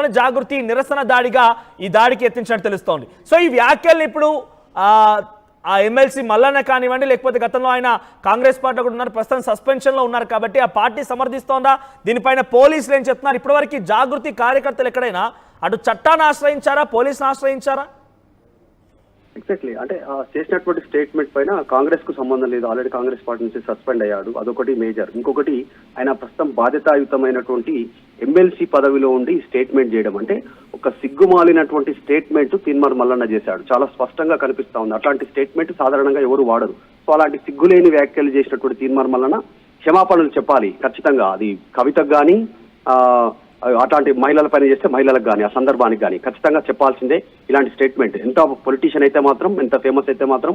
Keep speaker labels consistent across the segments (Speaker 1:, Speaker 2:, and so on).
Speaker 1: దాంతోనే జాగృతి నిరసన దాడిగా ఈ దాడికి యత్నించినట్టు తెలుస్తోంది. సో ఈ వ్యాఖ్యల్ని ఇప్పుడు ఆ ఎమ్మెల్సీ మల్లన్న కానివ్వండి, లేకపోతే గతంలో ఆయన కాంగ్రెస్ పార్టీలో కూడా ఉన్నారు, ప్రస్తుతం సస్పెన్షన్లో ఉన్నారు కాబట్టి ఆ పార్టీ సమర్థిస్తోందా? దీనిపైన పోలీసులు ఏం చెప్తున్నారు? ఇప్పటివరకు జాగృతి కార్యకర్తలు ఎక్కడైనా అటు చట్టాన్ని ఆశ్రయించారా, పోలీసును ఆశ్రయించారా?
Speaker 2: ఎగ్జాక్ట్లీ, అంటే చేసినటువంటి స్టేట్మెంట్ పైన కాంగ్రెస్ కు సంబంధం లేదు, ఆల్రెడీ కాంగ్రెస్ పార్టీ నుంచి సస్పెండ్ అయ్యాడు, అదొకటి మేజర్. ఇంకొకటి ఆయన ప్రస్తుతం బాధ్యతాయుతమైనటువంటి ఎమ్మెల్సీ పదవిలో ఉండి స్టేట్మెంట్ చేయడం అంటే ఒక సిగ్గుమాలినటువంటి స్టేట్మెంట్ తీన్మార్ మల్లన్న చేశాడు. చాలా స్పష్టంగా కనిపిస్తా ఉంది. అట్లాంటి స్టేట్మెంట్ సాధారణంగా ఎవరు వాడరు. సో అలాంటి సిగ్గులేని వ్యాఖ్యలు చేసినటువంటి తీన్మార్ మల్లన్న క్షమాపణలు చెప్పాలి ఖచ్చితంగా. అది కవితకు కానీ అట్లాంటి మహిళల పైన చేస్తే మహిళలకు కానీ ఆ సందర్భానికి కానీ ఖచ్చితంగా చెప్పాల్సిందే ఇలాంటి స్టేట్మెంట్. ఎంత పొలిటీషియన్ అయితే మాత్రం, ఎంత ఫేమస్ అయితే మాత్రం,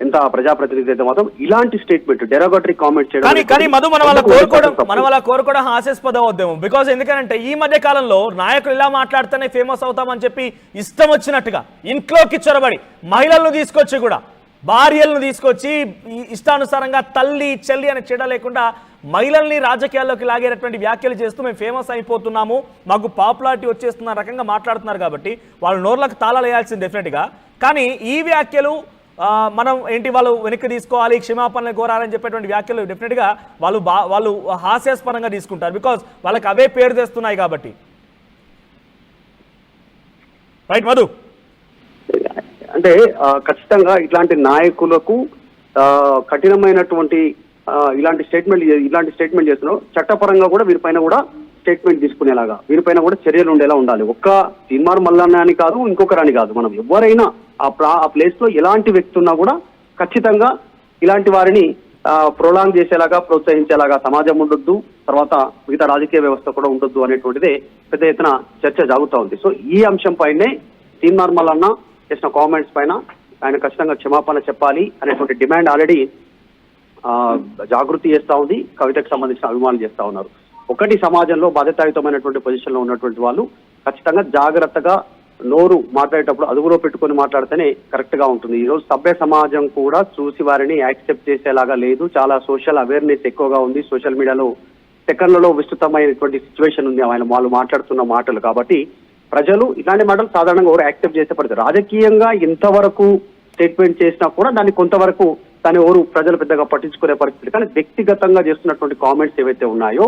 Speaker 2: ఎంత ప్రజాప్రతినిధి అయితే మాత్రం ఇలాంటి స్టేట్మెంట్ డెరోగేటరీ కామెంట్ చేయడం
Speaker 1: కానీ మధు మన వాళ్ళ కోరుకోవడం హాస్యాస్పదం అవుతాము. బికాజ్ ఎందుకంటే ఈ మధ్య కాలంలో నాయకులు ఇలా మాట్లాడితేనే ఫేమస్ అవుతామని చెప్పి ఇష్టం వచ్చినట్టుగా ఇంట్లోకి చొరబడి మహిళలను తీసుకొచ్చి కూడా భార్యలను తీసుకొచ్చి ఇష్టానుసారంగా తల్లి చెల్లి అని చెడ లేకుండా మహిళల్ని రాజకీయాల్లోకి లాగేటటువంటి వ్యాఖ్యలు చేస్తూ మేము ఫేమస్ అయిపోతున్నాము, మాకు పాపులారిటీ వచ్చేస్తున్న రకంగా మాట్లాడుతున్నారు కాబట్టి వాళ్ళు నోర్లకు తాళాలు వేయాల్సింది డెఫినెట్గా. కానీ ఈ వ్యాఖ్యలు మనం ఏంటి వాళ్ళు వెనక్కి తీసుకోవాలి, క్షమాపణలు కోరాలని చెప్పేటువంటి వ్యాఖ్యలు డెఫినెట్గా వాళ్ళు హాస్యాస్పరంగా తీసుకుంటారు. బికాజ్ వాళ్ళకి అవే పేరు తెస్తున్నాయి కాబట్టి. రైట్ మధు?
Speaker 2: అంటే ఖచ్చితంగా ఇట్లాంటి నాయకులకు కఠినమైనటువంటి ఇలాంటి స్టేట్మెంట్ చేస్తున్నారు. చట్టపరంగా కూడా వీరిపైన కూడా స్టేట్మెంట్ తీసుకునేలాగా, వీరిపైన కూడా చర్యలు ఉండేలా ఉండాలి. ఒక్క తీన్మార్ మల్లన్న అని కాదు, ఇంకొకరని కాదు, మనం ఎవరైనా ఆ ప్లేస్ లో ఎలాంటి వ్యక్తి ఉన్నా కూడా ఖచ్చితంగా ఇలాంటి వారిని ప్రొలాంగ్ చేసేలాగా, ప్రోత్సహించేలాగా సమాజం ఉండొద్దు, తర్వాత మిగతా రాజకీయ వ్యవస్థ కూడా ఉండొద్దు అనేటువంటిదే పెద్ద ఎత్తున చర్చ సాగుతూ ఉంది. సో ఈ అంశం పైనే తీన్మార్ మల్లన్న చేసిన కామెంట్స్ పైన ఆయన ఖచ్చితంగా క్షమాపణ చెప్పాలి అనేటువంటి డిమాండ్ ఆల్రెడీ జాగృతి చేస్తా ఉంది, కవితకు సంబంధించిన అభిమానులు చేస్తా ఉన్నారు. ఒకటి, సమాజంలో బాధ్యతాయుతమైనటువంటి పొజిషన్ లో ఉన్నటువంటి వాళ్ళు ఖచ్చితంగా జాగ్రత్తగా నోరు మాట్లాడేటప్పుడు అదుపులో పెట్టుకొని మాట్లాడితేనే కరెక్ట్ గా ఉంటుంది. ఈ రోజు సభ్య సమాజం కూడా చూసి వారిని యాక్సెప్ట్ చేసేలాగా లేదు. చాలా సోషల్ అవేర్నెస్ ఎక్కువగా ఉంది. సోషల్ మీడియాలో సెకండ్లలో విస్తృతమైనటువంటి సిచ్యువేషన్ ఉంది వాళ్ళు మాట్లాడుతున్న మాటలు. కాబట్టి ప్రజలు ఇలాంటి మాటలు సాధారణంగా ఎవరు యాక్సెప్ట్ చేసే పడతారు. రాజకీయంగా ఎంతవరకు స్టేట్మెంట్ చేసినా కూడా దాన్ని కొంతవరకు ఎవరు ప్రజలు పెద్దగా పట్టించుకునే పరిస్థితి. కానీ వ్యక్తిగతంగా చేస్తున్నటువంటి కామెంట్స్ ఏవైతే ఉన్నాయో,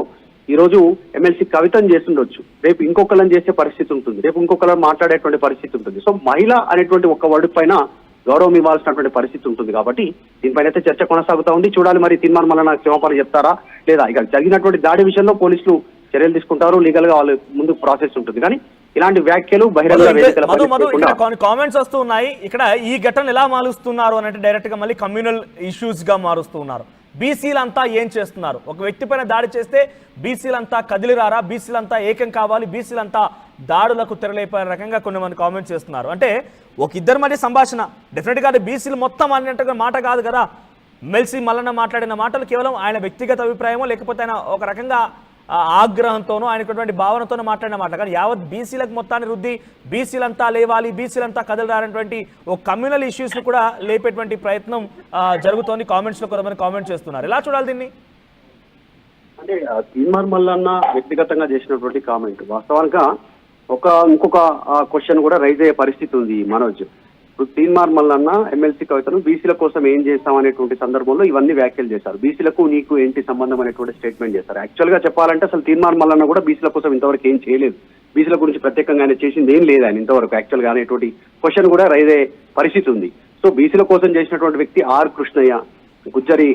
Speaker 2: ఈ రోజు ఎమ్మెల్సీ కవితను చేస్తుండొచ్చు, రేపు ఇంకొకళ్ళని చేసే పరిస్థితి ఉంటుంది, రేపు ఇంకొకళ్ళని మాట్లాడేటువంటి పరిస్థితి ఉంటుంది. సో మహిళ అనేటువంటి ఒక్క వర్డ్ పైన గౌరవం ఇవ్వాల్సినటువంటి పరిస్థితి ఉంటుంది. కాబట్టి దీనిపైన అయితే చర్చ కొనసాగుతా ఉంది. చూడాలి మరి తీన్మార్ మల్లన్న క్షమాపణ చెప్తారా లేదా. ఇక జరిగినటువంటి దాడి విషయంలో పోలీసులు చర్యలు తీసుకుంటారు, లీగల్ గా వాళ్ళు ముందు ప్రాసెస్ ఉంటుంది. కానీ ఇలాంటి వ్యాఖ్యలు బహిరంగ
Speaker 1: కామెంట్స్ వస్తూ ఉన్నాయి. ఇక్కడ ఈ ఘటన ఎలా మారుస్తున్నారు అని అంటే డైరెక్ట్ గా మళ్ళీ కమ్యూనల్ ఇష్యూస్ గా మారుస్తూ ఉన్నారు. బీసీలంతా ఏం చేస్తున్నారు? ఒక వ్యక్తి పైన దాడి చేస్తే బీసీలంతా కదిలిరారా, బీసీలంతా ఏకం కావాలి, బీసీలంతా దాడులకు తెరలేపే రకంగా కొన్ని మంది కామెంట్స్ చేస్తున్నారు. అంటే ఒక ఇద్దరి మధ్య సంభాషణ, డెఫినెట్గా అది బీసీలు మొత్తం అన్నట్టుగా మాట కాదు కదా. ఎమ్మెల్సీ మల్లన్న మాట్లాడిన మాటలు కేవలం ఆయన వ్యక్తిగత అభిప్రాయమో లేకపోతే ఆయన ఒక రకంగా ఆగ్రహంతోనూ ఆయనటువంటి భావనతోనూ మాట్లాడిన మాట. కానీ యావత్ బీసీలకు మొత్తాన్ని రుద్ది బీసీలంతా లేవాలి, బీసీలంతా కదలరానటువంటి ఒక కమ్యూనల్ ఇష్యూస్ ను కూడా లేపేటువంటి ప్రయత్నం జరుగుతోంది. కామెంట్స్ లో కొంతమంది కామెంట్ చేస్తున్నారు. ఎలా చూడాలి దీన్ని?
Speaker 2: అంటే తీన్మార్ మల్లన్న వ్యక్తిగతంగా చేసినటువంటి కామెంట్ వాస్తవానికి ఇంకొక క్వశ్చన్ కూడా రైజ్ అయ్యే పరిస్థితి ఉంది మనోజ్. ఇప్పుడు తీన్మార్ మల్లన్న ఎమ్మెల్సీ కవితను బీసీల కోసం ఏం చేస్తాం అనేటువంటి సందర్భంలో ఇవన్నీ వ్యాఖ్యలు చేశారు. బీసీలకు నీకు ఏంటి సంబంధం అనేటువంటి స్టేట్మెంట్ చేశారు. యాక్చువల్ గా చెప్పాలంటే అసలు తీన్మార్ మల్లన్న కూడా బీసీల కోసం ఇంతవరకు ఏం చేయలేదు. బీసీల గురించి ప్రత్యేకంగా ఆయన చేసింది ఏం లేదు ఆయన ఇంతవరకు. యాక్చువల్ గా అనేటువంటి క్వశ్చన్ కూడా రైజ్ అయ్యే పరిస్థితి ఉంది. సో బీసీల కోసం చేసినటువంటి వ్యక్తి ఆర్ కృష్ణయ్య, గుజ్జరి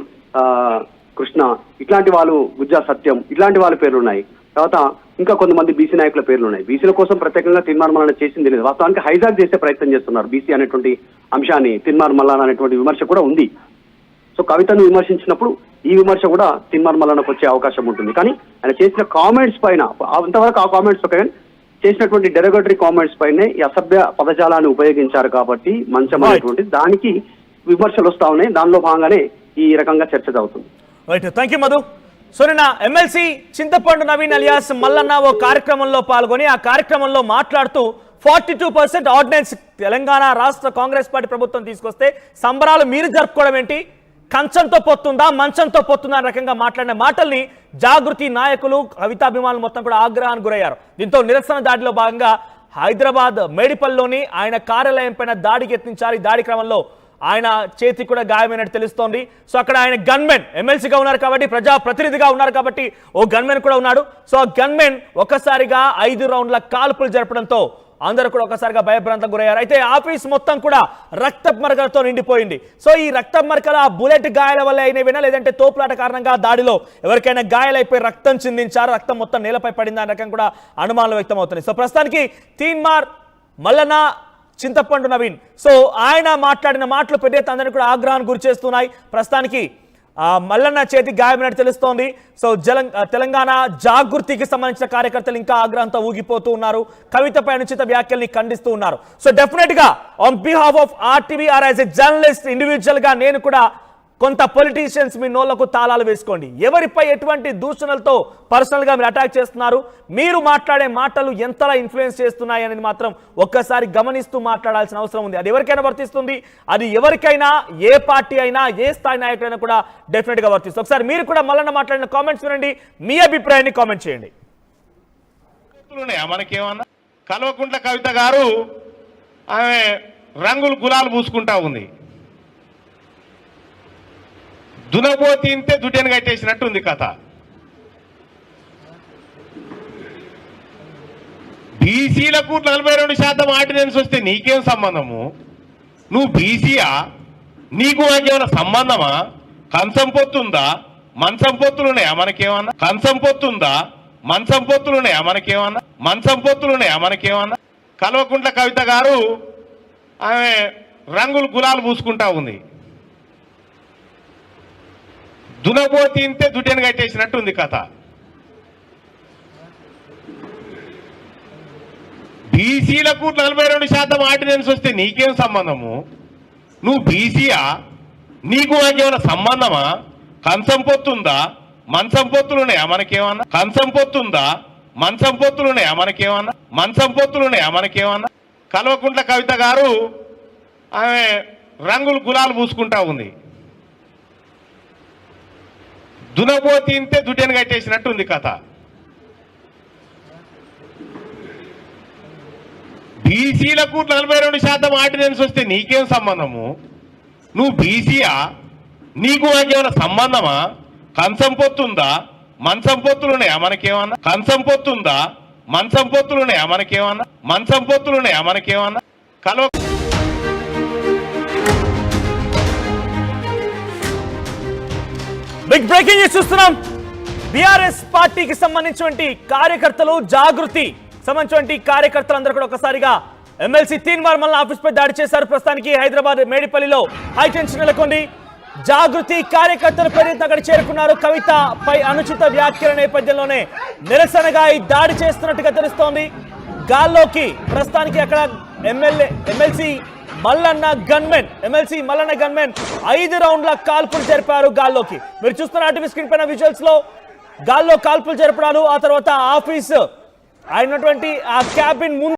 Speaker 2: కృష్ణ, ఇట్లాంటి వాళ్ళు, గుజ్జా సత్యం, ఇట్లాంటి వాళ్ళ పేర్లు ఉన్నాయి. తర్వాత ఇంకా కొంతమంది బీసీ నాయకుల పేర్లు ఉన్నాయి. బీసీల కోసం ప్రత్యేకంగా తీన్మార్ మల్లన్న చేసింది లేదు. వాస్తవానికి హైజాక్ చేసే ప్రయత్నం చేస్తున్నారు బీసీ అనేటువంటి అంశాన్ని. తీన్మార్ మల్లన్న అనేటువంటి విమర్శ కూడా ఉంది. సో కవితను విమర్శించినప్పుడు ఈ విమర్శ కూడా తీన్మార్ మల్లన్నకు వచ్చే అవకాశం ఉంటుంది. కానీ ఆయన చేసిన కామెంట్స్ పైన అంతవరకు ఆ కామెంట్స్ కానీ చేసినటువంటి డెరోగేటరీ కామెంట్స్ పైనే ఈ అసభ్య పదజాలాన్ని ఉపయోగించారు కాబట్టి మంచం అనేటువంటి దానికి విమర్శలు వస్తా ఉన్నాయి. దానిలో భాగంగానే ఈ రకంగా చర్చ జరుగుతుంది.
Speaker 1: Right, thank you Madhu. So నిన్న ఎమ్మెల్సీ చింతపండు నవీన్ అలియాస్ మల్లన్న ఓ కార్యక్రమంలో పాల్గొని ఆ కార్యక్రమంలో మాట్లాడుతూ 42% ఆర్డినెన్స్ తెలంగాణ రాష్ట్ర కాంగ్రెస్ పార్టీ ప్రభుత్వం తీసుకొస్తే సంబరాలు మీరు జరుపుకోవడం ఏంటి, కంచంతో పొత్తుందా మంచంతో పొత్తుందా అనే రకంగా మాట్లాడిన మాటల్ని జాగృతి నాయకులు కవితాభిమానులు మొత్తం కూడా ఆగ్రహానికి గురయ్యారు. దీంతో నిరసన దాడిలో భాగంగా హైదరాబాద్ మేడిపల్లిలోని ఆయన కార్యాలయం పైన దాడికి యత్నించారు. ఈ దాడి క్రమంలో ఆయన చేతి కూడా గాయమైనట్టు తెలుస్తోంది. సో అక్కడ ఆయన గన్మెన్ ఎమ్మెల్సీగా ఉన్నారు కాబట్టి, ప్రజా ప్రతినిధిగా ఉన్నారు కాబట్టి ఓ గన్మెన్ కూడా ఉన్నాడు. సో ఆ గన్మెన్ ఒక్కసారిగా 5 రౌండ్ల కాల్పులు జరపడంతో అందరూ కూడా ఒకసారిగా భయభ్రాంతం గురయ్యారు. అయితే ఆఫీస్ మొత్తం కూడా రక్తపు మరకలతో నిండిపోయింది. సో ఈ రక్తపు మరకల ఆ బుల్లెట్ గాయాల వల్ల అయినవినా లేదంటే తోపులాట కారణంగా దాడిలో ఎవరికైనా గాయాలైపోయి రక్తం చిందించారు, రక్తం మొత్తం నేలపై పడింది అనే రకం కూడా అనుమానాలు వ్యక్తం అవుతున్నాయి. సో ప్రస్తుతానికి తీన్మార్ మల్లన్న చింతపండు నవీన్ సో ఆయన మాట్లాడిన మాటలు పెద్ద ఎత్తున అందరినీ కూడా ఆగ్రహానికి గురి చేస్తున్నాయి. ప్రస్తుతానికి మల్లన్న చేతి గాయమైనట్టు తెలుస్తోంది. సో తెలంగాణ జాగృతికి సంబంధించిన కార్యకర్తలు ఇంకా ఆగ్రహంతో ఊగిపోతూ ఉన్నారు. కవితపై అనుచిత వ్యాఖ్యల్ని ఖండిస్తూ ఉన్నారు. సో డెఫినెట్ గా on behalf of RTV or as a journalist individual గా నేను కూడా కొంత పొలిటీషియన్స్ మీ నోళ్లకు తాళాలు వేసుకోండి. ఎవరిపై ఎటువంటి దూషణలతో పర్సనల్ గా మీరు అటాక్ చేస్తున్నారు, మీరు మాట్లాడే మాటలు ఎంతలా ఇన్ఫ్లుయెన్స్ చేస్తున్నాయి అనేది మాత్రం ఒక్కసారి గమనిస్తూ మాట్లాడాల్సిన అవసరం ఉంది. అది ఎవరికైనా వర్తిస్తుంది, అది ఎవరికైనా ఏ పార్టీ అయినా ఏ స్థాయి నాయకులైనా కూడా డెఫినెట్ గా వర్తిస్తుంది. ఒకసారి మీరు కూడా మల్లన్న మాట్లాడిన కామెంట్స్ వినండి, మీ అభిప్రాయాన్ని కామెంట్ చేయండి.
Speaker 3: మనకేమన్నా కల్వకుంట్ల కవిత గారు ఆమె రంగులు గులాలు పూసుకుంటా ఉంది. దునబోతింటే దుడ్డెను కట్టేసినట్టు ఉంది కథ. బీసీలకు 42% ఆర్డినెన్స్ వస్తే నీకేం సంబంధము? నువ్వు బీసీయా? నీకు నాకేమైనా సంబంధమా? కంచం పొత్తుందా? మంచం పొత్తులున్నాయా మనకేమన్నా? కంచం పొత్తుందా? మంచం పొత్తులున్నాయా మనకేమన్నా? మంచం పొత్తులున్నాయా మనకేమన్నా? కల్వకుంట్ల కవిత గారు ఆమె రంగులు గులాలు పూసుకుంటా ఉంది. దునబోతింటే దుడ్డెను కట్టేసినట్టు ఉంది కథ. బీసీలకు 42% ఆర్డినెన్స్ వస్తే నీకేం సంబంధము? నువ్వు బీసీయా? నీకు నాకేమైనా సంబంధమా? కంచం పొత్తుందా? మంచం పొత్తులున్నాయా మనకేమన్నా? కంచం పొత్తుందా? మంచం పొత్తులున్నాయా మనకేమన్నా? మంచం పొత్తులున్నాయా మనకేమన్నా? కల్వకుంట్ల కవిత గారు ఆమె రంగులు గులాలు పూసుకుంటా ఉంది. దునబోతింటే దుడ్డెను కట్టేసినట్టు ఉంది కథ. బీసీలకు 42% ఆర్డినెన్స్ వస్తే నీకేం సంబంధము? నువ్వు బీసీయా? నీకు నాకేమైనా సంబంధమా? కంచం పొత్తుందా? మంచం పొత్తులున్నాయా మనకేమన్నా? కంచం పొత్తుందా? మంచం పొత్తులున్నాయా మనకేమన్నా? మంచం పొత్తులున్నాయా మనకేమన్నా?
Speaker 1: బిగ్ బ్రేకింగ్ న్యూస్ చూస్తున్నాం. బీఆర్ఎస్ పార్టీకి సంబంధించినటువంటి కార్యకర్తలు జాగృతి సంబంధించినటువంటి కార్యకర్తలందరూ కూడా ఒకసారిగా ఎమ్మెల్సీ తీన్మార్ మల్లన్న ఆఫీస్ పై దాడి చేశారు. ప్రస్తుతానికి హైదరాబాద్ మేడిపల్లిలో హైటెన్షన్ నెలకొంది. జాగృతి కార్యకర్తలు పెరిగిన అక్కడ చేరుకున్నారు. కవిత పై అనుచిత వ్యాఖ్యల నేపథ్యంలోనే నిరసనగా ఈ దాడి చేస్తున్నట్టుగా తెలుస్తోంది. గాల్లోకి ప్రస్తుతానికి అక్కడ ఎమ్మెల్సీ మల్లన్న గన్మెన్ 5 రౌండ్ల కాల్పులు జరిపారు గాల్లోకి. మీరు చూస్తున్న ఆర్టీవీ స్క్రీన్ పైన విజువల్స్ లో గాల్లో కాల్పులు జరపడాలు, ఆ తర్వాత ఆఫీస్ అయినటువంటి ఆ క్యాబిన్ ముందు